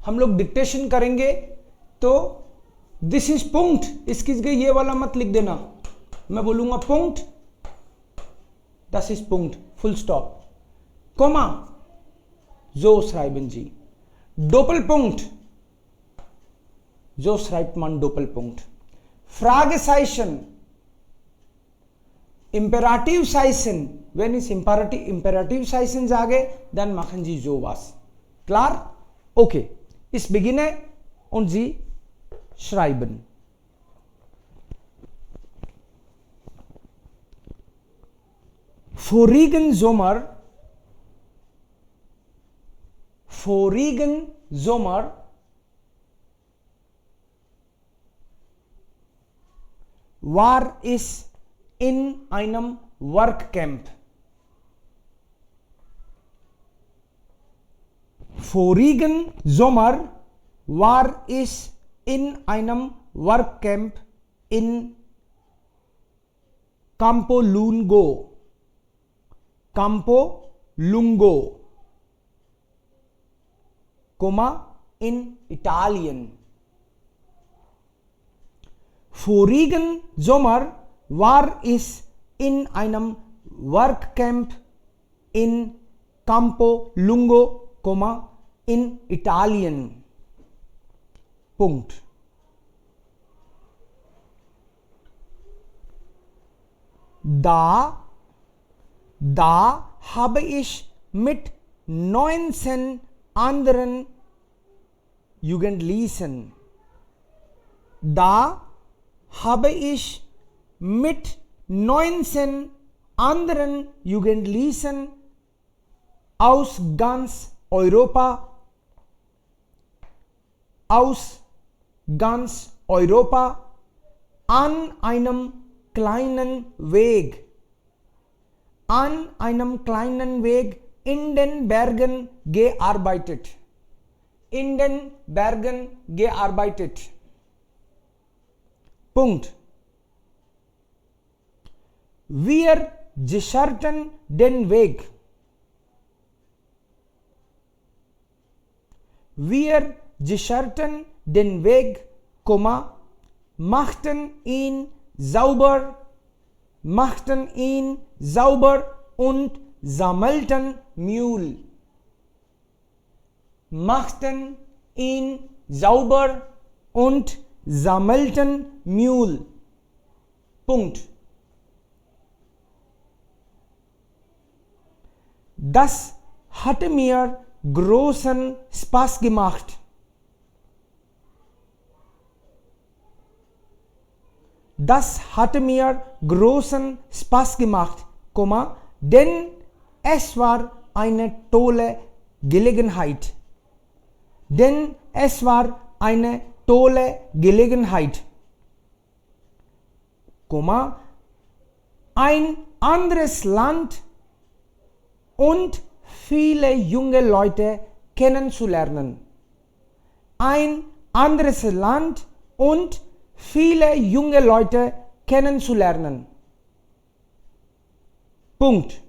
हम लोग डिक्टेशन करेंगे तो दिस इज पुंक्ट, इसकी जगह ये वाला मत लिख देना, मैं बोलूंगा पुंक्ट, दस इज पुंक्ट, full stop, comma, so schreiben Sie. Doppelpunkt, so schreibt man Doppelpunkt. Fragezeichen, Imperativzeichen, wenn es Imperativzeichen sage, dann machen Sie sowas. Klar? Okay, ich beginne und Sie schreiben. Vorigen Sommer war ich in einem Workcamp. Vorigen Sommer war ich in einem Workcamp in Campo Lungo, in Italien. Vorigen Sommer war ich in einem Workcamp in Campo Lungo, in Italien. Punkt. Da habe ich mit 19 anderen Jugendlichen. Da habe ich mit 19 anderen Jugendlichen aus ganz Europa an einem kleinen Weg in den Bergen gearbeitet. Punkt. Wir sicherten den Weg. Machten ihn sauber und sammelten Müll. Machten ihn sauber und sammelten Müll. Punkt. Das hatte mir großen Spaß gemacht. Denn es war eine tolle Gelegenheit. Ein anderes Land und viele junge Leute kennenzulernen. Ein anderes Land und viele junge Leute kennenzulernen. Punkt.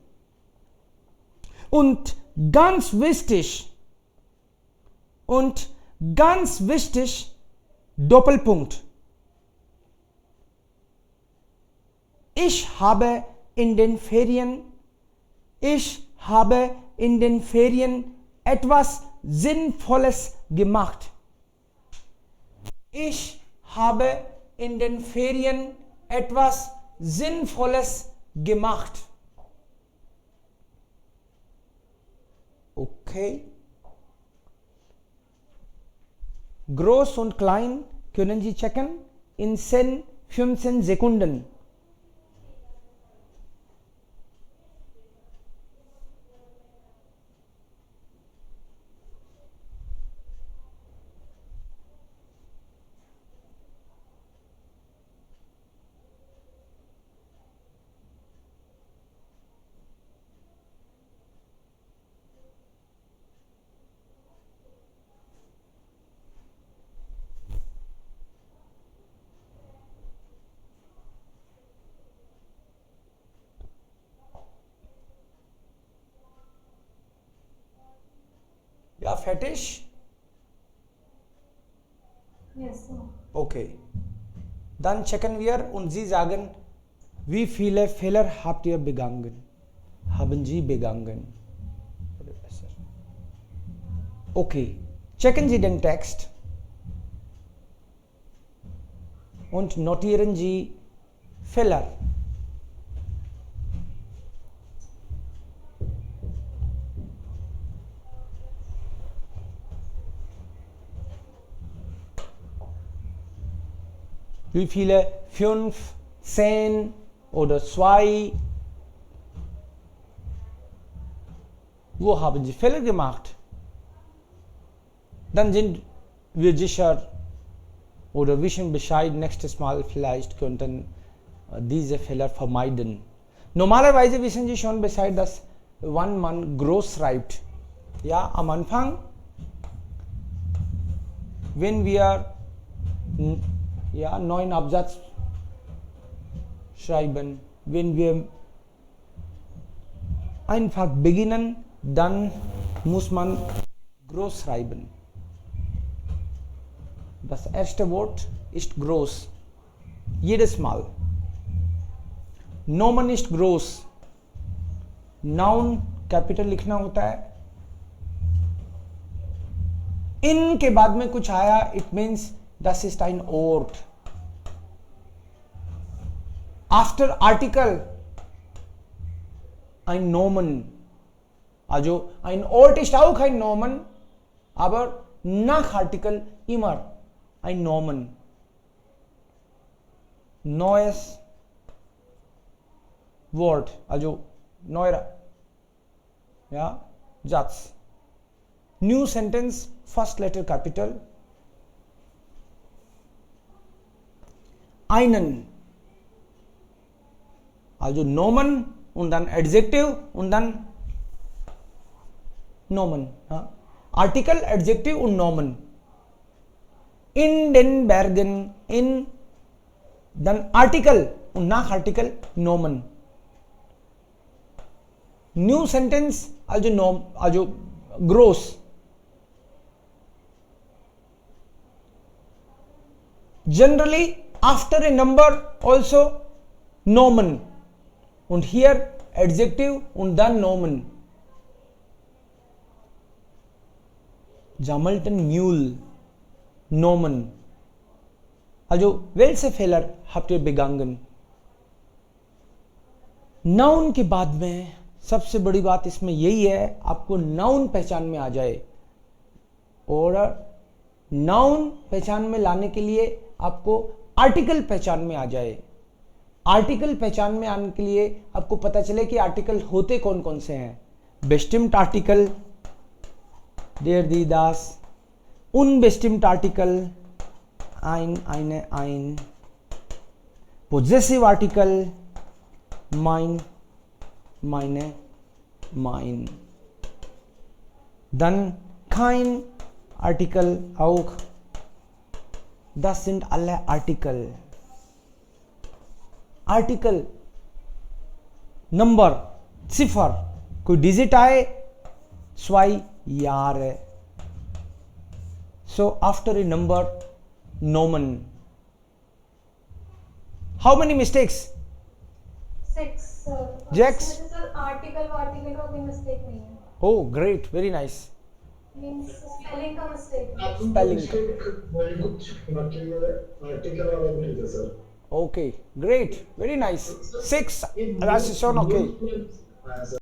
Und ganz wichtig, Doppelpunkt. Ich habe in den Ferien etwas Sinnvolles gemacht. Ich habe in den Ferien etwas Sinnvolles gemacht. Okay. Groß und klein können Sie checken in 10-15 Sekunden. Ja, fertig? Yes, sir. Okay. Dann checken wir und Sie sagen, wie viele Fehler habt ihr begangen? Haben Sie begangen? Okay. Checken Sie den Text und notieren Sie Fehler. Wie viele? 5, 10 oder 2? Wo haben Sie Fehler gemacht? Dann sind wir sicher oder wissen Bescheid, nächstes Mal vielleicht könnten diese Fehler vermeiden. Normalerweise wissen Sie schon Bescheid, dass wenn man groß schreibt, ja, am Anfang, wenn wir ja, 9 Absatz schreiben, wenn wir einfach beginnen, dann muss man groß schreiben. Das erste Wort ist groß. Jedes Mal. Nomen ist groß. Noun capital लिखना होता है. इन के बाद में कुछ आया, it means das ist ein Ort. After article ein Nomen. Also ein Ort ist auch ein Nomen, aber nach Artikel immer ein Nomen. Neues Wort, also neuer, ja, Satz. New sentence, first letter capital. Einen. Also Nomen und dann Adjective und dann Nomen. Ja. Article, Adjective und Nomen. In den Bergen, in, dann Article und nach Article Nomen. New sentence, also groß. Generally after a number also Nomen und hier Adjective und dann Nomen. Sammelten Mule, Nomen. Also welche Fehler habt ihr begangen? Noun के बाद में सबसे बड़ी बात इसमें यही है, आपको नाउन पहचान में आ जाए. और नाउन पहचान में लाने के लिए आपको आर्टिकल पहचान में आ जाए. आर्टिकल पहचान में आने के लिए आपको पता चले कि आर्टिकल होते कौन कौन से हैं. बेस्टिम्ड आर्टिकल, देर दी दास, unbestimmt Artikel, ein, eine, ein, possessive Artikel, mein, meine, mein, dann kein Artikel auch, das sind alle Artikel. Article, Number, Ziffer, कोई डिजिट आए, 2 Jahre. So after a number, Nomen. How many mistakes? 6, sir. Jax? Sir article का कोई mistake नहीं है. Oh, great, very nice. Means spelling का mistake है. Spelling. Article वाला नहीं था sir. Okay, great, very nice. 6, that's okay.